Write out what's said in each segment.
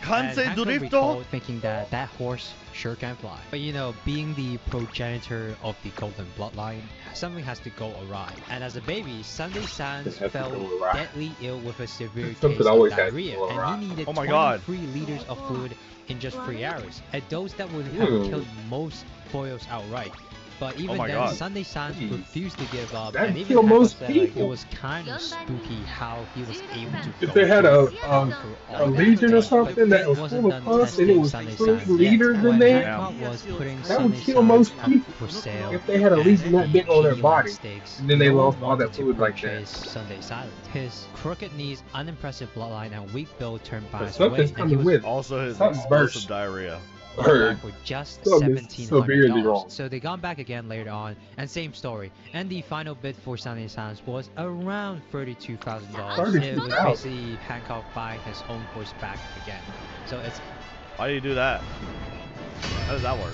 Kansei Hanko Drifto? recalled thinking that that horse sure can fly. But you know, being the progenitor of the golden bloodline, something has to go awry. And as a baby, Sunday Sans fell deadly ill with a severe case of diarrhea, and he needed 23 liters of fluid in just 3 hours. And those that would have killed most foils outright. But even then, Sunday Sans refused to give up, and even Hanko said like, it was kind of spooky how he was able to if they had a legion or something that was full of pus and it was 3 liters in there, that would kill most people. If they had a legion that big on their body, and then they lost all that fluid like that. Sunday Silence. His crooked knees, unimpressive bloodline, and weak build turned by his weight, and he was also his explosive diarrhea. For just $1,700. So they got back again later on, and same story. And the final bid for Sunday Silence was around $32,000. It was basically Hancock buying his own horse back again. So it's. Why do you do that? How does that work?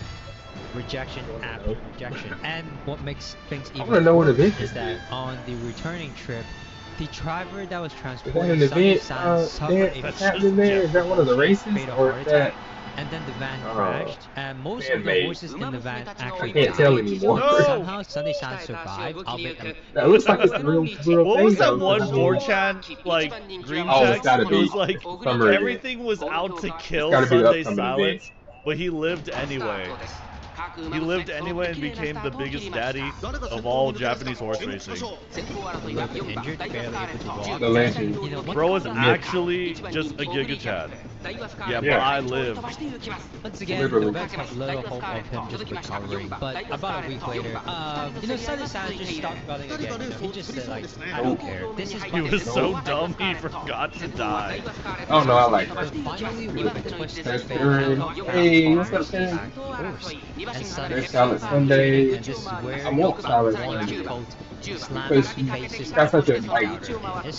Rejection after rejection. And what makes things even worse is that on the returning trip, the driver that was transporting Sunday Silence suffered a is that one of the races or is that? And then the van crashed, and most of the horses in the van actually can't tell anymore. Somehow Sunday Sans survived, albeit that looks like it's a real what was that one 4chan like green text? It was like everything was out to kill Sunday Silence, but he lived anyway. He lived anyway and became the biggest daddy of all Japanese horse racing. The legend. Bro was actually just a Giga Chad. Yeah, but I lived. Once again, the vets have little hope of him just recovering. But about a week later, Sunday Silence just stopped running again. He just said like, I don't care. This is he was so dumb he forgot to die. Oh no, I like it. Finally, with a twist of fate, hey, what's up, Sam? And There's Salad Sunday. And this is where I want Salad Sunday. Because she's got such a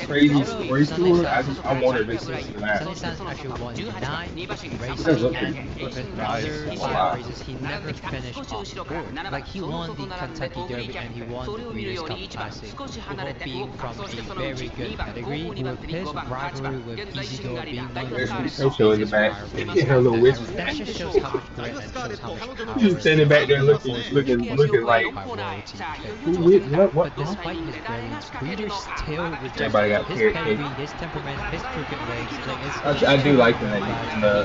crazy story to her. I wanted this to last. Sunday Sans actually won 9 races, and with his other 5 races, he never finished off board. Like, he won the Kentucky Derby and he won the Breeders' Cup Classic, with being from a very good pedigree, with his rivalry with Easygo being one of the most in the back. That just shows how much grit and shows how much power. Just standing back there looking like, what? But despite his brilliance, breeders still reject his pedigree, his temperament, his crooked legs. I do like that in the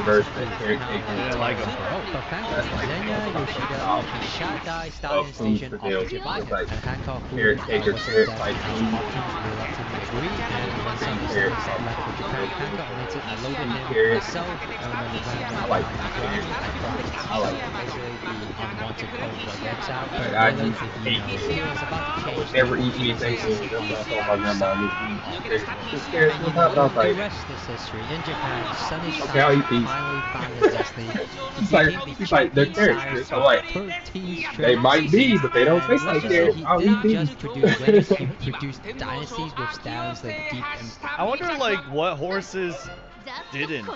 verse that carrot cake. I like him. But thankfully, Zenya Yoshida actually shot die Stallion Station off the Japan, and Hancock carrot cake or carrot fight food. Reluctantly agreed, and when some left for Japan, Hancock admitted I loaded him myself, and when the van I like I like basically the unwanted cold blood gets out. I just hate it. Never eat anything. The rest is history. In Japan, Sunday Silence finally found his destiny. He's like, they're carrots. I'm like, they might be, but they don't taste like carrots. I'll eat these. He produced dynasties with stallions like deep and... I wonder, like, what horses didn't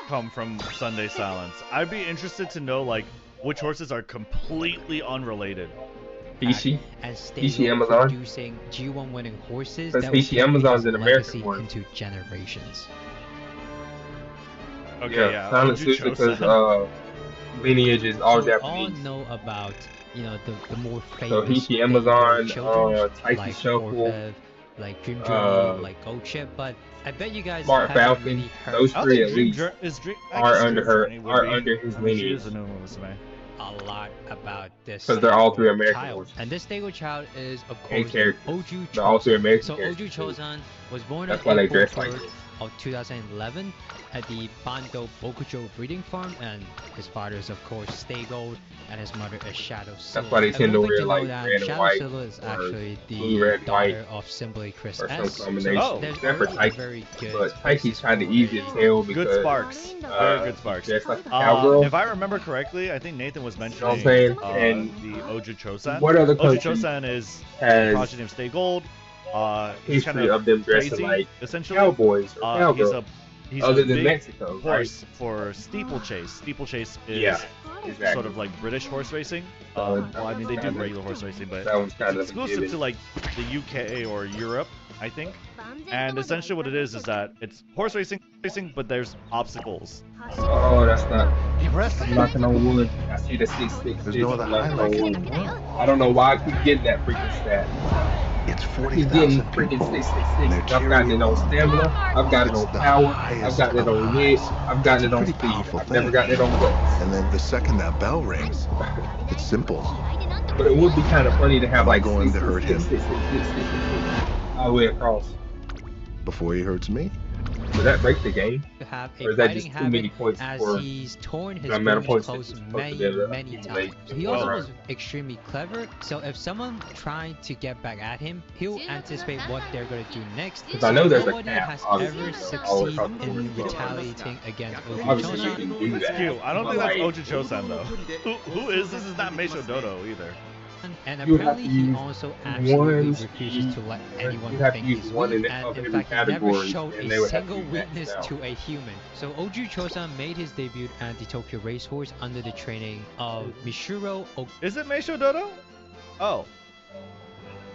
come from Sunday Silence. I'd be interested to know, like, which horses are completely unrelated. PC Amazon. Producing G1 winning horses that PC Amazon's an American one. Into generations. Okay, yeah. Silent Suits because lineage is all Japanese. We all know about, you know, the more famous. So PC Amazon, Tyson like Shuffle, like Dream Journey, like Gold Chip, but I bet you guys Smart Falcon. Really heard those 3 at least are under his lineage. A lot about this. Because they're all 3 American horses. And this Dago child is, of course, Oju They're all 3 American So Oju Chozan was born on April 3rd of 2011 at the Bando Bokujo breeding farm, and his father is, of course, Stay Gold, and his mother is Shadow Silva. That's why they tend to wear like red and Shadow white, Silva is actually the daughter of Simply Chris or S. some combination. Except for very good. But Tyke's kind of easy to tell because good sparks, very good sparks. Just like the cowgirl. If I remember correctly, I think Nathan was mentioning and the Oju Chosan. What other Oju Chosan is progeny of Stay Gold. He's history of them dressing like essentially cowboys or cowgirls. He's other a than big Mexico, horse for steeplechase. Steeplechase is sort of like British horse racing. Well, I mean, they do regular horse racing, but that one's kind it's exclusive to like the UK or Europe, I think. And essentially what it is that it's horse racing, but there's obstacles. Oh, that's not. Impressive. I'm knocking on wood. I see the 666. There's no other highlight in the world. I don't know why I keep getting that freaking stat. It's He's getting 40,000 freaking people. 666. I've gotten it on stamina. I've gotten it on power. I've gotten it on wit. I've gotten it on speed. I've never gotten it on buttons. And then the second that bell rings, it's simple. But it would be kind of funny to have like going to hurt him all the way across. Before he hurts me. Does that break the game? To have Or a is that fighting just too many habit points as for he's torn his amount of bones points close that many times. He also was extremely clever, so if someone trying to get back at him, he'll anticipate what they're going to do next. Because I know there's a Nobody cap, has obviously, ever so always succeeded in retaliating against Obviously, you Ojuchosan. can do It's that. cute. I don't think But, that's like, Ojuchosan though. Who is this? Is not Meisho Dodo either. And You would have apparently to he use also absolutely one refuses to let anyone you have to think use he's one weak, in and of in every fact he never category, showed and they a would have to single be maxed weakness out. to a human. So Ojuchosan made his debut at the Tokyo Racehorse under the training of Mishiro Is it Meisho Dodo? Oh.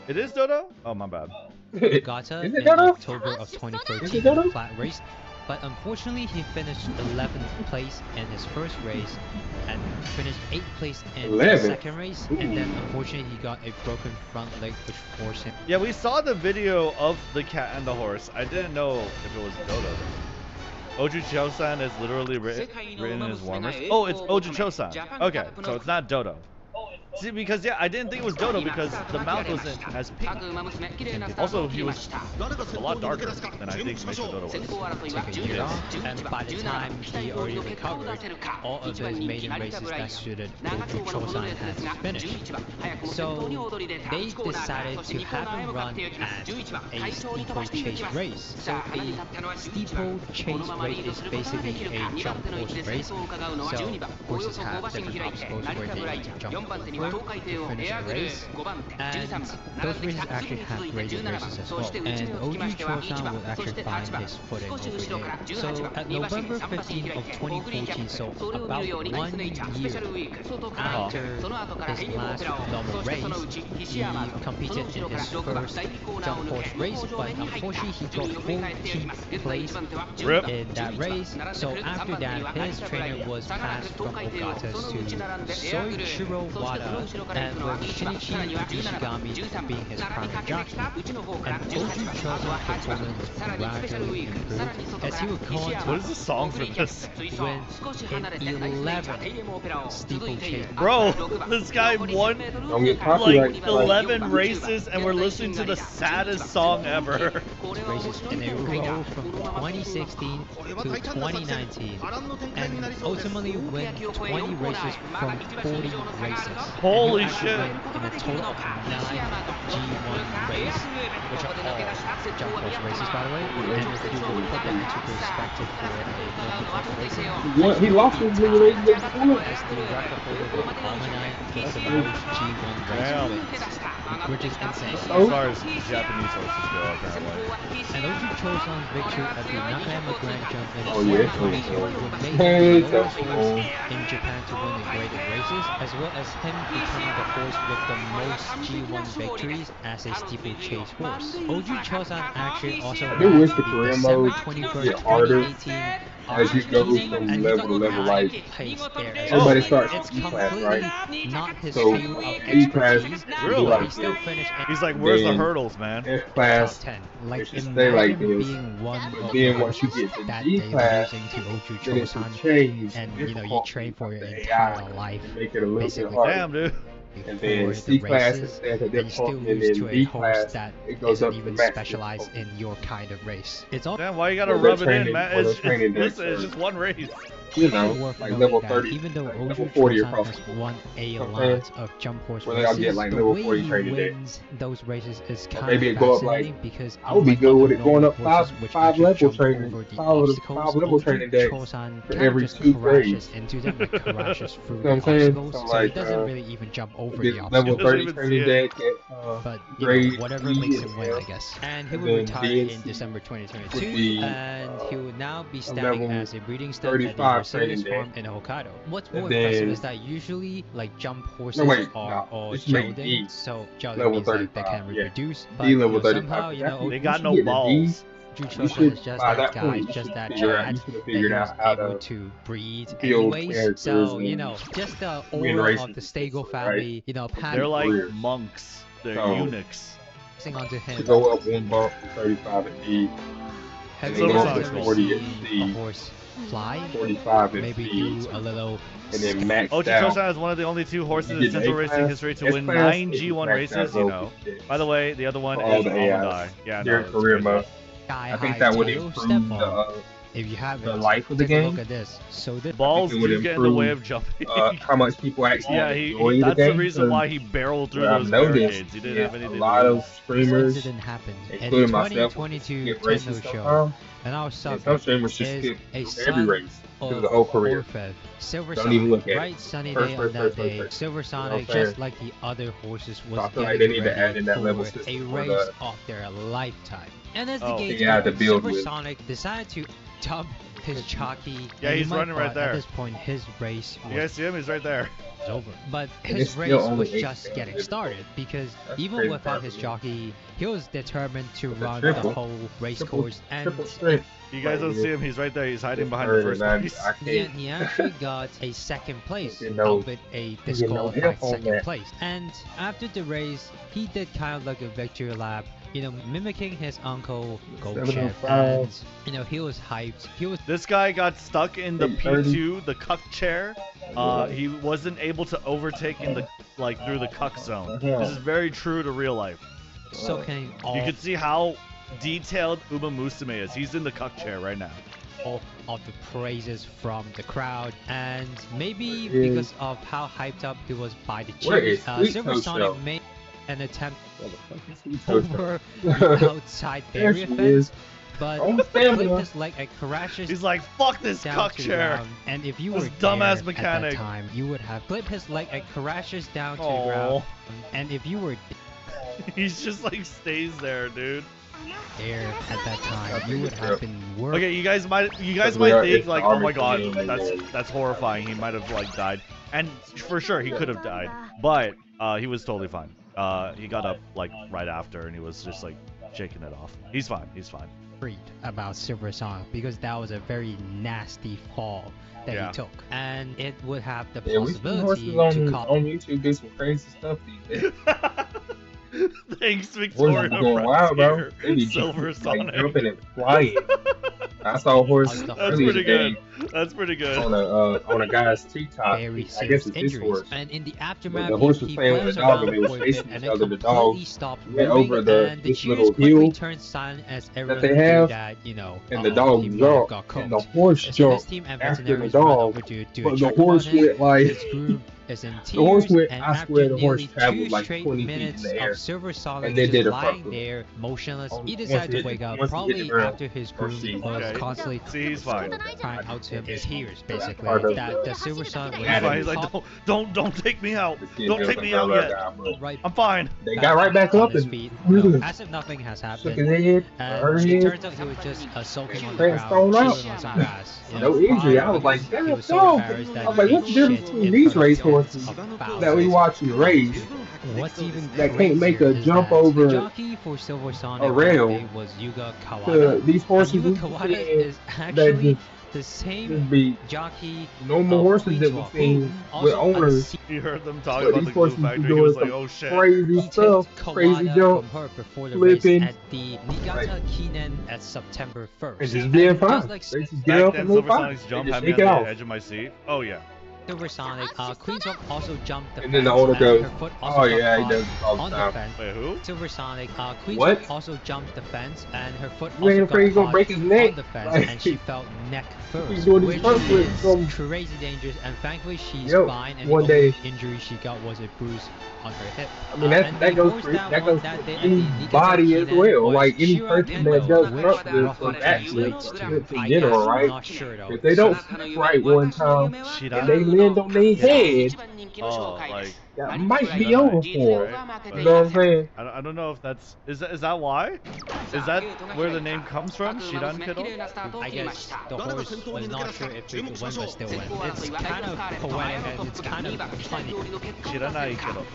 It is Dodo? Oh, my bad. Ogata Is it in Dodo? October of Is it 2013 Dodo? in flat race. But unfortunately, he finished 11th place in his first race and finished 8th place in 11th? the second race. And then unfortunately, he got a broken front leg, which forced him. Yeah, we saw the video of the cat and the horse. I didn't know if it was Dodo. Ojuchosan is literally written in his warmers. Oh, it's Ojuchosan. Okay, so it's not Dodo. See, because yeah, I didn't think it was Dodo because the mouth wasn't as pink. Also, he was a lot darker than I think Meisho Dodo was. Took a year off, and by the time he already recovered, all of his maiden races that suited Ojuchosan had finished. So they decided to have him run as a steeplechase race. So a steeplechase race is basically a jump horse race. So horses have different obstacles where they need to jump over to finish a race, and those races actually have graded races as well. And Ojuchosan will actually find his footing over there. So at November 15 of 2014, so about 1 year after his last normal race, he competed in his first jump horse race, but unfortunately he got 14th place in that race. So after that, his trainer was passed from Ogata to Soichiro Wada, and with Shinichi Ishigami being his primary jockey, and Ojuchosan's performance gradually improved as he would go on to What is the song for this? win in 11 steeplechase. Bro, this guy won Don't get copyright. like 11 races and we're listening to the saddest song ever. Races in a row from 2016 to 2019, and ultimately win 20 races from 40 races. Holy And he'll shit. win in a total of 9 G1 races, which are all jump horse races, by the way. And if you will put them into perspective for a local racing, He lost his league race before. as the record holder with Almanai gets the most G1 race Damn. wins, which is insane. As far as Japanese horses go, apparently. And Ojuchosan's victory at the Nakayama Grand Jump in Oh, yeah. 2022 would make Hey, him the lowest that's horse cool. in Japan to win the graded races, as well as him becoming the horse with the most G1 victories as a steeplechase horse. Ojuchosan actually also I do wish the ran career December mode 21st, get harder 2018 as you go RTD, from and level to he got level, like, pace there. everybody starts It's E class, completely right? not his So, field of E class, expertise, Really? but he still finished in He's like, where's the Then- hurdles, man? F top class, 10. it Like, should stay like imagine this. being one of But the then once you horses get to that D they were class, using to then it should Ojuchosan, change and the you know, you difficulty train for your of the entire AI life and make it a little basically. bit harder. Damn, dude. And for then the C class races, is at the and you still difficulty, and lose to then a D horse class that it goes isn't up to even max specialized in difficulty. your kind of race. It's all Damn, why you gotta Or the rub it in, training- man? or the It's, training day listen, it's first. just one race. You know, worth like knowing level that 30, even though like level 40 Ojuchosan across has the board. won a Okay. lot of jump horse Where they'll races, get, like, the level way 40 he training day. wins those races is Or kind maybe of it go up, like, fascinating because I would be good with it going up horses five which level actually jump training, over the five obstacles, level training days Ojuchosan for kinda every just 2 crashes grades. into them, like crashes through You the know what I'm saying? obstacles, So, so he like, doesn't really even jump over Get the level obstacles. Doesn't 30 even training see day it. at But you grade know, whatever 3 makes him win, and I guess. And he and will then retire DNC in December would 2022, be, and he will now be a standing level as a breeding stud at the 35 service farm in Hokkaido. What's more impressive is that usually like jump horses are all gelding, so gelding means like they can reproduce, but somehow they got no balls. Jucho is just that guy, just that Chad that he was able to breed anyways. So, just the aura of the Stego family, they're like monks. They're eunuchs. Onto him. To go up one bump to 35 and D. Have you ever seen a horse fly? 45 and maybe D. do a little. And then max Ochi-Tosan is one of the only 2 horses in Central Racing history to win 9 G1 races, By the way, the other one is Almondai. Yeah, their career mode. I think that would improve if you have the life of the game. Look at this. So the balls do get in the way of jumping. How much people actually enjoy that's the game. the reason why he barreled through those barricades. He didn't have anything. A lot of streamers, didn't happen. including myself, 2022 get Nintendo racist show, and our some streamers just skip every race through the whole career. Silver Don't Sonic, even look at bright sunny day on that day. Silver Sonic, just like the other horses, was I feel like they need to add in that for level a system race of their lifetime. And as the game Silver Sonic decided to dub his jockey. Yeah, he's running right there. At this point, his race was you guys see him? He's right there. Over. But his race was just getting started because even without his jockey, he was determined to run the whole race course. And you guys don't see him. He's right there. He's hiding behind the first place. He actually got a second place, albeit a disqualified second place. And after the race, he did kind of like a victory lap. Mimicking his uncle Goldchip, and he was hyped. This guy got stuck in the P2, the cuck chair. He wasn't able to overtake in the through the cuck zone. This is very true to real life. So can you can see how detailed Uma Musume is. He's in the cuck chair right now. All of the praises from the crowd, and maybe because of how hyped up he was by the cheers, Silver Sonic made an attempt over the outside barrier fence, but flipped his leg and crashes. He's like, "Fuck this cuck chair!" And if you were dumbass mechanic at that time, you would have flipped his leg and crashes down to the ground. And if you were, he's just like stays there, dude. There at that time, you would have been worried. Okay, you guys might think like, "Oh my god, that's horrifying." He might have like died, and for sure he could have died, but he was totally fine. He got up like right after, and he was just like shaking it off. He's fine. He's fine. About Silver Sonic because that was a very nasty fall that he took, and it would have the possibility to on YouTube do some crazy stuff these days. Thanks, Victoria. Going wild, bro. Silver Sonic jumping and flying. I saw a horse. That's pretty good. That's pretty good. On a guy's TikTok. I guess it's his horse. And in the aftermath, the horse was playing with the dog, and they were chasing each other. The dog went over this little hill that they have, and the dog jumped, and the horse jumped after the dog. But the horse went like. The horse went, I swear the horse traveled like 20 feet in the air, and they did a front flip. There, motionless. He decided to wake up, probably after his groom was constantly crying out to him his ears, basically. That the Silver Sonic was he's like, don't take me out. Don't take me out yet. I'm fine. They got right back up and as if nothing has happened. Shook his head, it turns out he was just sulking on the ground. No injury. I was like, damn, no. I was like, what's the difference between these race horses that we watching race that can't make a jump over a rail to these horses that the same jockey normal horses that we've seen with owners. You heard them talking about the glue factory. He was like, oh shit. Crazy stuff, crazy jump, flipping. At the Niigata Kinen at September 1st. And just being fine. They just get up and move fine. Jump had me on the edge of my seat. Oh yeah. Silver Sonic, Queen's Walk also jumped the fence. And then the owner goes, oh yeah, he does it all the time. Wait, who? Silver Sonic, Queen's Walk also jumped the fence, and her foot also got afraid he's gonna break his neck? On the fence, and she felt neck first, he's doing which is crazy dangerous, and thankfully she's fine, and the only injury she got was a bruise on her hip. I mean, that goes for any body as well, like any person that does front flips or back flips in general, right? If they don't right one time, and they land on their head, like that might be over for it. You know what I'm saying? I don't know if that's is that why? Is that where the name comes from? Shiran Kiddo? I guess the horse was not sure if it could win, but still win. It's kind of poetic and it's kind of funny. Shiranai Kiddo.